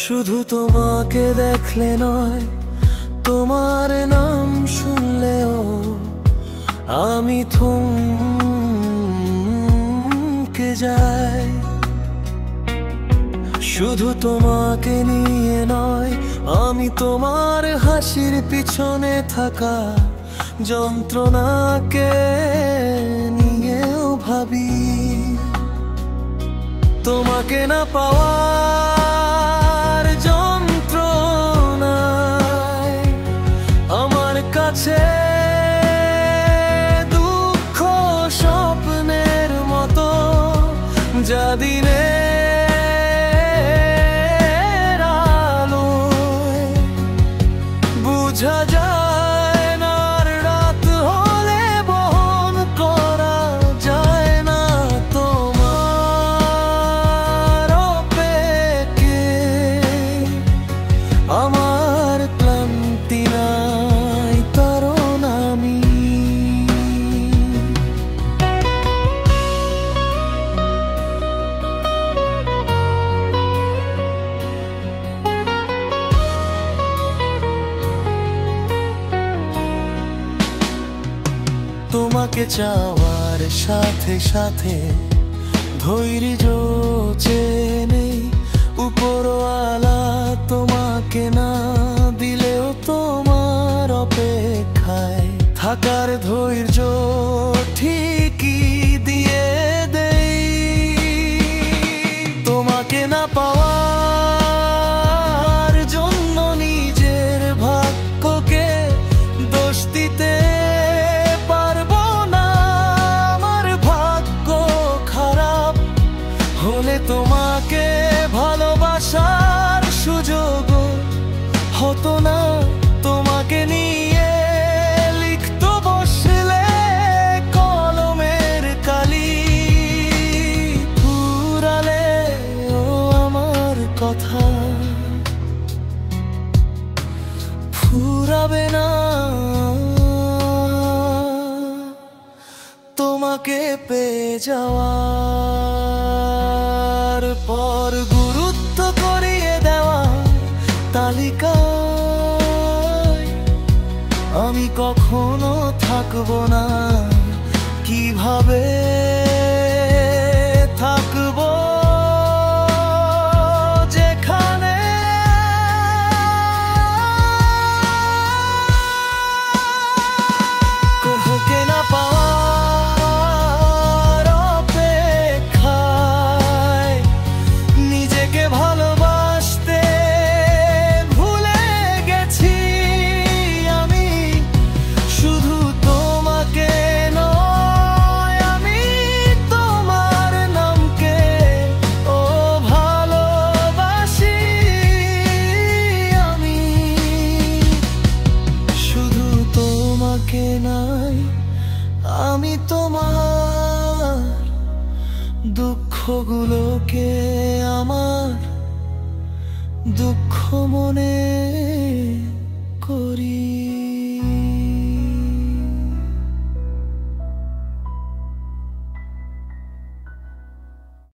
শুধু তোমাকে দেখলে নয়, তোমার নাম শুনলেও আমি থমকে যাই। শুধু তোমাকে নিয়ে নয়, আমি তোমার হাসির পিছনে থাকা যন্ত্রণাকে নিয়েও ভাবি। তোমাকে না পাওয়ার যন্ত্রণায় আমার কাছে দুঃখ স্বপ্নের মতো, যা দিনের আলোয় বুঝা যায় না, আর রাত হলে বহন করা যায় না। তোমার অপেক্ষে আমার ক্লান্তি নাই, কারণ আমি তোমাকে চাওয়ার সাথে সাথে ধৈর্য নেই। উপরওয়ালা তোমাকে না দিলেও তোমার অপেক্ষায় থাকার ধৈর্য ঠিকই দিয়ে দেই। তোমাকে না পাওয়ার জন্য নিজের ভাগ্যকে দোষ দিতে পারবো না। আমার ভাগ্য খারাপ হলে তোমাকে ভালোবাসার সুযোগ হতো না। তোমাকে নিয়ে লিখতে বসলে কলমের কালি ফুরালে ও আমার কথা ফুরাবে না। তোমাকে পেয়ে যাওয়ার পর গুরুত্ব করিয়ে দেওয়া তালিকায় আমি কখনো থাকবো না। কিভাবে থাকবো যেখানে তোমাকে না পাওয়ার অপেক্ষায় নিজেকে ভালোবাসতে ভুলে গেছি আমি। শুধু তোমাকে নয়, আমি তোমার নামকে ও ভালোবাসি আমি। শুধু তোমাকে নাই, আমি তোমার দুঃখগুলোকে আমার দুঃখ মনে